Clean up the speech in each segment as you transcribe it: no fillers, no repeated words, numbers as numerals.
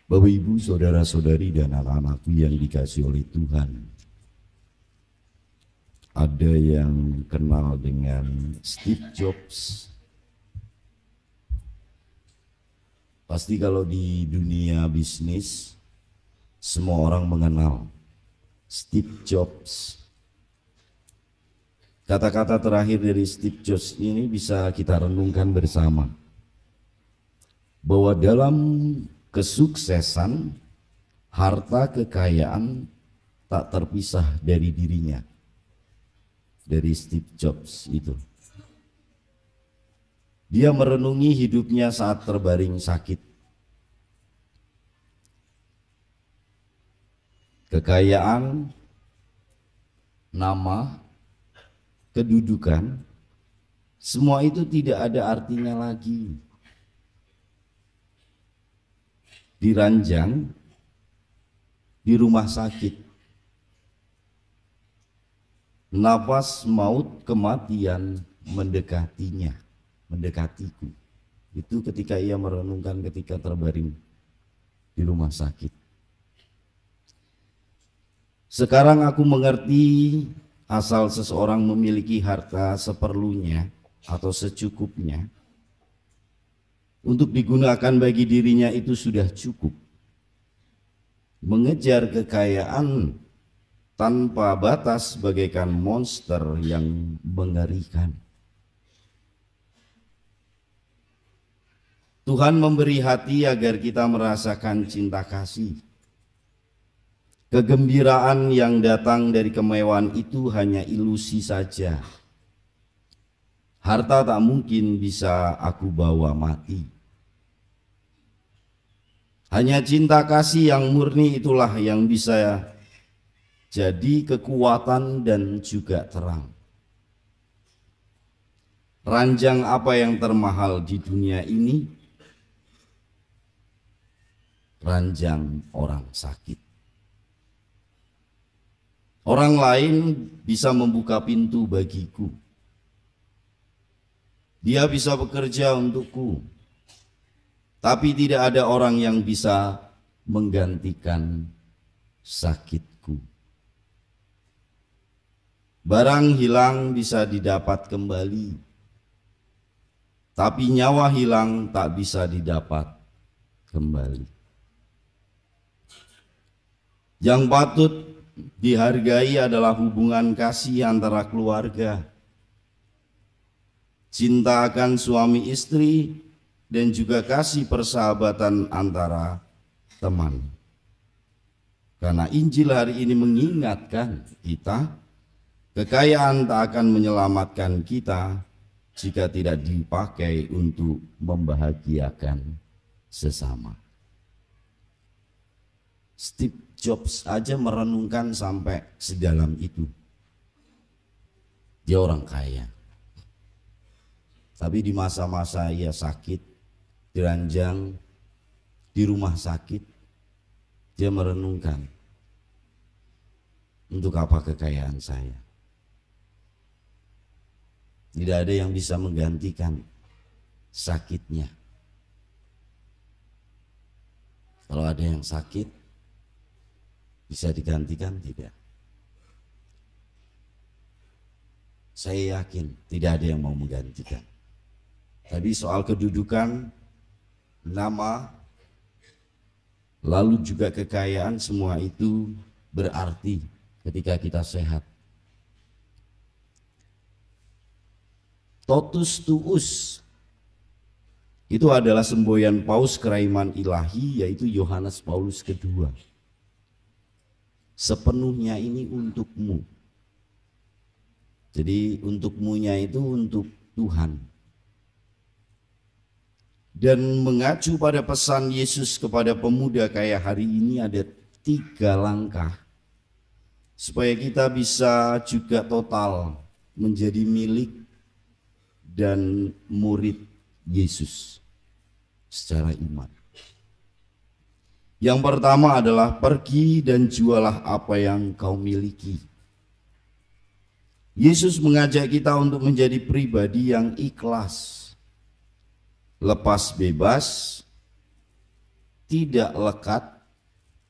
Bapak Ibu, saudara-saudari dan anak-anakku yang dikasihi oleh Tuhan, ada yang kenal dengan Steve Jobs. Pasti kalau di dunia bisnis semua orang mengenal Steve Jobs. Kata-kata terakhir dari Steve Jobs ini bisa kita renungkan bersama, bahwa dalam kesuksesan, harta kekayaan tak terpisah dari dirinya, dari Steve Jobs itu. Dia merenungi hidupnya saat terbaring sakit. Kekayaan, nama, kedudukan, semua itu tidak ada artinya lagi. Diranjang di rumah sakit, nafas maut kematian mendekatinya, mendekatiku. Itu ketika ia merenungkan ketika terbaring di rumah sakit. Sekarang aku mengerti, asal seseorang memiliki harta seperlunya atau secukupnya untuk digunakan bagi dirinya, itu sudah cukup. Mengejar kekayaan tanpa batas bagaikan monster yang mengerikan. Tuhan memberi hati agar kita merasakan cinta kasih. Kegembiraan yang datang dari kemewahan itu hanya ilusi saja. Harta tak mungkin bisa aku bawa mati. Hanya cinta kasih yang murni itulah yang bisa jadi kekuatan dan juga terang. Ranjang apa yang termahal di dunia ini? Ranjang orang sakit. Orang lain bisa membuka pintu bagiku. Dia bisa bekerja untukku. Tapi tidak ada orang yang bisa menggantikan sakitku. Barang hilang bisa didapat kembali, tapi nyawa hilang tak bisa didapat kembali. Yang patut dihargai adalah hubungan kasih antara keluarga, cinta akan suami istri, dan juga kasih persahabatan antara teman. Karena Injil hari ini mengingatkan kita, kekayaan tak akan menyelamatkan kita jika tidak dipakai untuk membahagiakan sesama. Steve Jobs aja merenungkan sampai sedalam itu. Dia orang kaya, tapi di masa-masa ia sakit, diranjang di rumah sakit, dia merenungkan, untuk apa kekayaan saya? Tidak ada yang bisa menggantikan sakitnya. Kalau ada yang sakit, bisa digantikan? Tidak. Saya yakin tidak ada yang mau menggantikan. Tapi soal kedudukan, nama, lalu juga kekayaan, semua itu berarti ketika kita sehat. Totus tuus itu adalah semboyan paus keraiman ilahi, yaitu Yohanes Paulus II. Sepenuhnya ini untukmu. Jadi untukmunya itu untuk Tuhan. Dan mengacu pada pesan Yesus kepada pemuda kaya hari ini, ada 3 langkah supaya kita bisa juga total menjadi milik dan murid Yesus secara iman. Yang pertama adalah pergi dan jualah apa yang kau miliki. Yesus mengajak kita untuk menjadi pribadi yang ikhlas, lepas bebas, tidak lekat,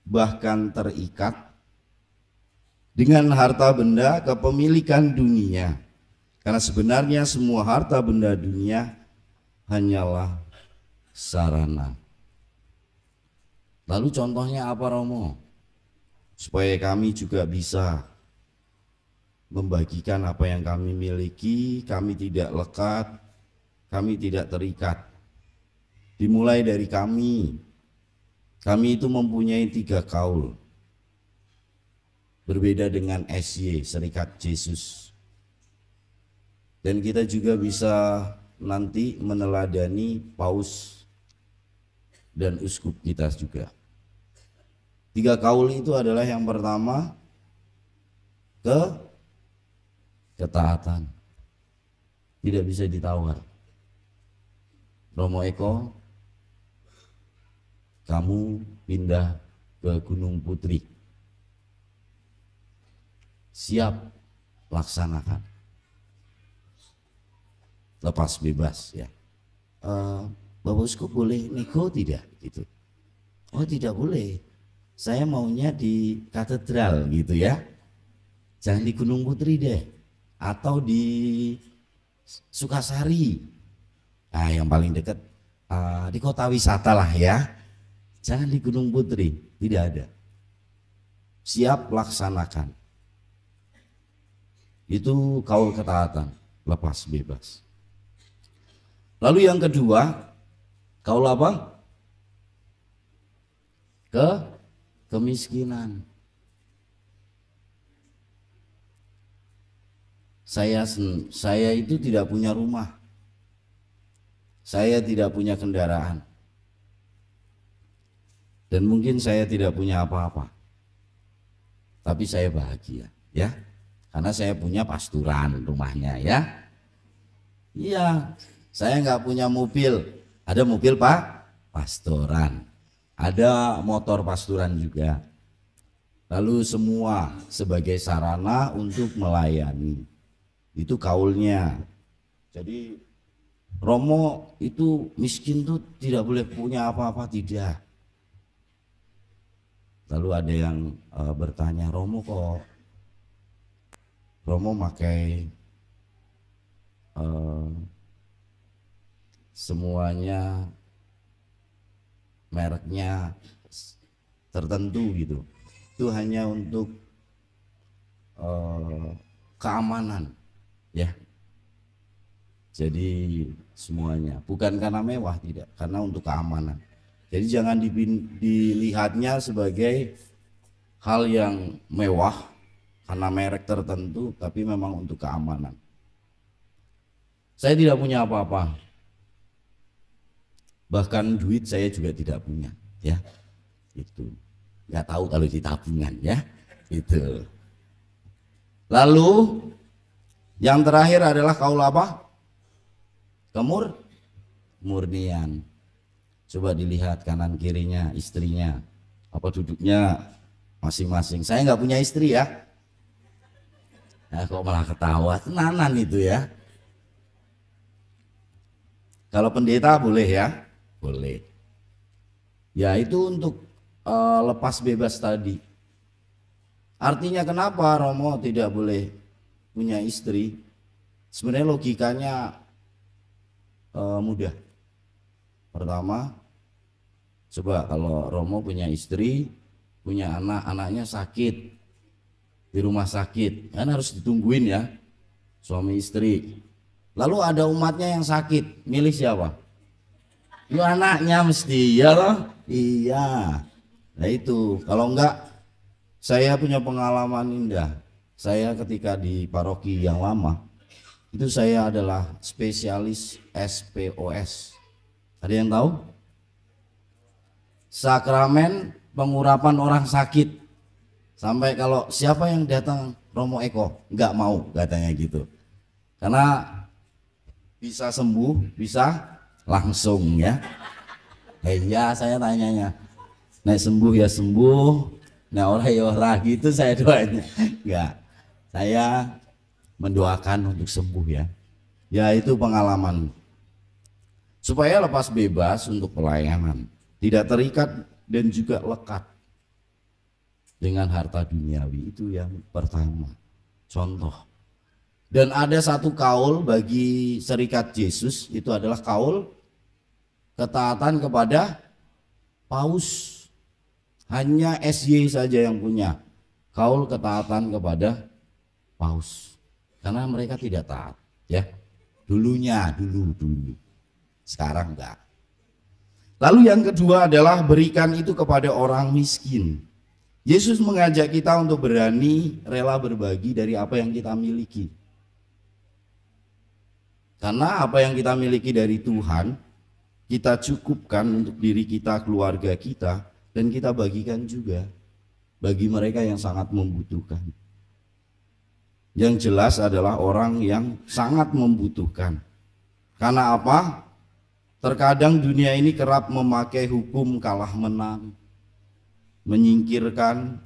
bahkan terikat dengan harta benda kepemilikan dunia. Karena sebenarnya semua harta benda dunia hanyalah sarana. Lalu contohnya apa Romo? Supaya kami juga bisa membagikan apa yang kami miliki, kami tidak lekat, kami tidak terikat. Dimulai dari kami itu mempunyai 3 kaul. Berbeda dengan SY, Serikat Yesus. Dan kita juga bisa nanti meneladani paus dan uskup kita juga. 3 kaul itu adalah yang pertama ketaatan, tidak bisa ditawar. Romo Eko, kamu pindah ke Gunung Putri, siap, laksanakan, lepas bebas ya. Bapak Uskup boleh nego tidak gitu? Oh tidak boleh, saya maunya di katedral gitu ya, jangan di Gunung Putri deh, atau di Sukasari. Nah yang paling dekat di kota wisata lah ya, jangan di Gunung Putri, tidak ada. Siap, laksanakan. Itu kaul ketaatan, lepas bebas. Lalu yang kedua, kaul apa? Kemiskinan. Saya itu tidak punya rumah, saya tidak punya kendaraan, dan mungkin saya tidak punya apa-apa, tapi saya bahagia ya, karena saya punya pasturan rumahnya ya. Iya, saya nggak punya mobil, ada mobil pastoran, ada motor pasturan juga. Lalu semua sebagai sarana untuk melayani, itu kaulnya. Jadi Romo itu miskin tuh tidak boleh punya apa-apa, tidak. Lalu ada yang bertanya, Romo kok Romo pakai semuanya mereknya tertentu gitu, itu hanya untuk keamanan ya. Jadi semuanya bukan karena mewah, tidak, karena untuk keamanan. Jadi jangan dilihatnya sebagai hal yang mewah karena merek tertentu, tapi memang untuk keamanan. Saya tidak punya apa-apa, bahkan duit saya juga tidak punya ya, itu nggak tahu kalau di tabungan ya itu. Lalu yang terakhir adalah kaul apa? Kemurnian. Coba dilihat kanan kirinya istrinya, apa duduknya masing-masing. Saya nggak punya istri ya. Nah, kok malah ketawa, tenanan itu ya. Kalau pendeta boleh ya, boleh. Ya itu untuk lepas bebas tadi. Artinya kenapa Romo tidak boleh punya istri? Sebenarnya logikanya mudah. Pertama, coba kalau Romo punya istri, punya anak, anaknya sakit di rumah sakit, kan harus ditungguin ya, suami istri. Lalu ada umatnya yang sakit, milih siapa? Itu anaknya mesti, ya loh. Iya. Nah itu, kalau enggak, saya punya pengalaman indah. Saya ketika di paroki yang lama, itu saya adalah spesialis SPOS. Ada yang tahu? Sakramen pengurapan orang sakit. Sampai kalau siapa yang datang Romo Eko, enggak mau katanya gitu. Karena bisa sembuh, bisa langsung ya. Ya saya tanyanya, nek sembuh ya sembuh, nek ora ya ora gitu saya doanya. Enggak, saya mendoakan untuk sembuh ya. Ya itu pengalaman. Supaya lepas bebas untuk pelayanan. tidak terikat dan juga lekat dengan harta duniawi. Itu yang pertama, contoh. Dan ada satu kaul bagi serikat Yesus, itu adalah kaul ketaatan kepada paus. Hanya SY saja yang punya kaul ketaatan kepada paus, karena mereka tidak taat, ya. Dulu. Sekarang enggak. Lalu yang kedua adalah berikan itu kepada orang miskin. Yesus mengajak kita untuk berani rela berbagi dari apa yang kita miliki. Karena apa yang kita miliki dari Tuhan, kita cukupkan untuk diri kita, keluarga kita, dan kita bagikan juga bagi mereka yang sangat membutuhkan. Yang jelas adalah orang yang sangat membutuhkan. Karena apa? Terkadang dunia ini kerap memakai hukum kalah menang, menyingkirkan,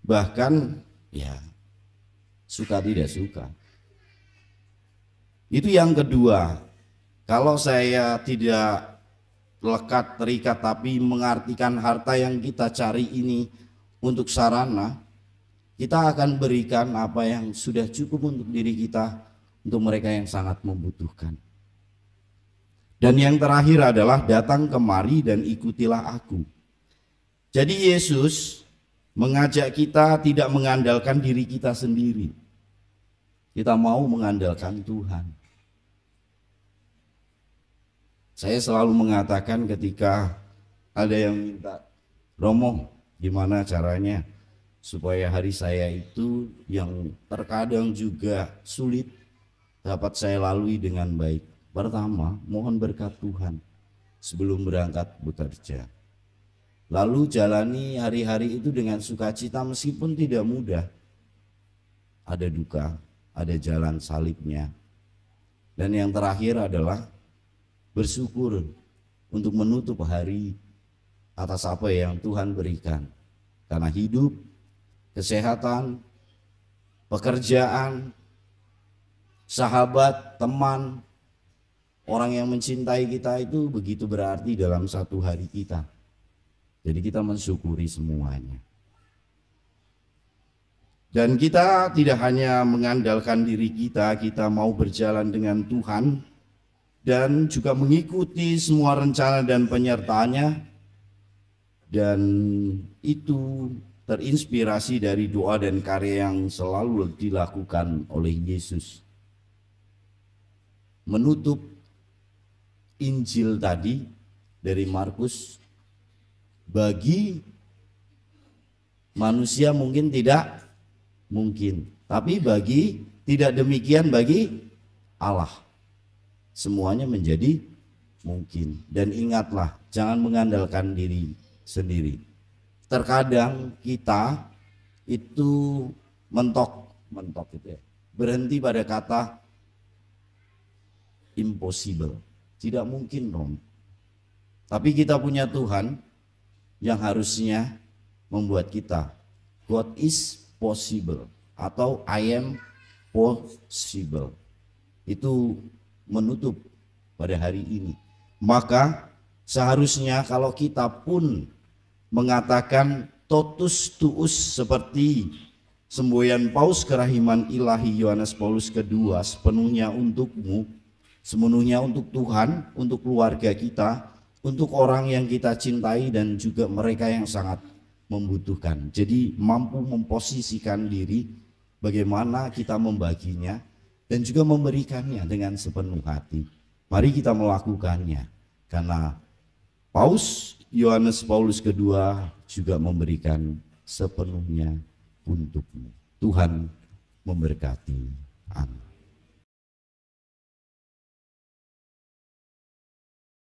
bahkan ya suka tidak suka. Itu yang kedua. Kalau saya tidak lekat terikat tapi mengartikan harta yang kita cari ini untuk sarana, kita akan berikan apa yang sudah cukup untuk diri kita, untuk mereka yang sangat membutuhkan. Dan yang terakhir adalah datang kemari dan ikutilah aku. Jadi Yesus mengajak kita tidak mengandalkan diri kita sendiri. Kita mau mengandalkan Tuhan. Saya selalu mengatakan ketika ada yang minta, Romo, gimana caranya supaya hari saya itu yang terkadang juga sulit dapat saya lalui dengan baik. Pertama, mohon berkat Tuhan sebelum berangkat bekerja. Lalu jalani hari-hari itu dengan sukacita meskipun tidak mudah. Ada duka, ada jalan salibnya. Dan yang terakhir adalah bersyukur untuk menutup hari atas apa yang Tuhan berikan. Karena hidup, kesehatan, pekerjaan, sahabat, teman, orang yang mencintai kita itu begitu berarti dalam satu hari kita. Jadi kita mensyukuri semuanya. Dan kita tidak hanya mengandalkan diri kita, kita mau berjalan dengan Tuhan dan juga mengikuti semua rencana dan penyertaannya. Dan itu terinspirasi dari doa dan karya yang selalu dilakukan oleh Yesus. Menutup Injil tadi dari Markus, bagi manusia mungkin tidak mungkin, tapi bagi tidak demikian bagi Allah semuanya menjadi mungkin. Dan ingatlah, jangan mengandalkan diri sendiri. Terkadang kita itu mentok itu ya, berhenti pada kata impossible, tidak mungkin Rom. Tapi kita punya Tuhan yang harusnya membuat kita God is possible atau I am possible. Itu menutup pada hari ini. Maka seharusnya kalau kita pun mengatakan totus tuus seperti semboyan paus kerahiman ilahi Yohanes Paulus II, sepenuhnya untukmu, sepenuhnya untuk Tuhan, untuk keluarga kita, untuk orang yang kita cintai dan juga mereka yang sangat membutuhkan. Jadi mampu memposisikan diri bagaimana kita membaginya dan juga memberikannya dengan sepenuh hati. Mari kita melakukannya, karena Paus Yohanes Paulus II juga memberikan sepenuhnya untukmu. Tuhan memberkati. Amin.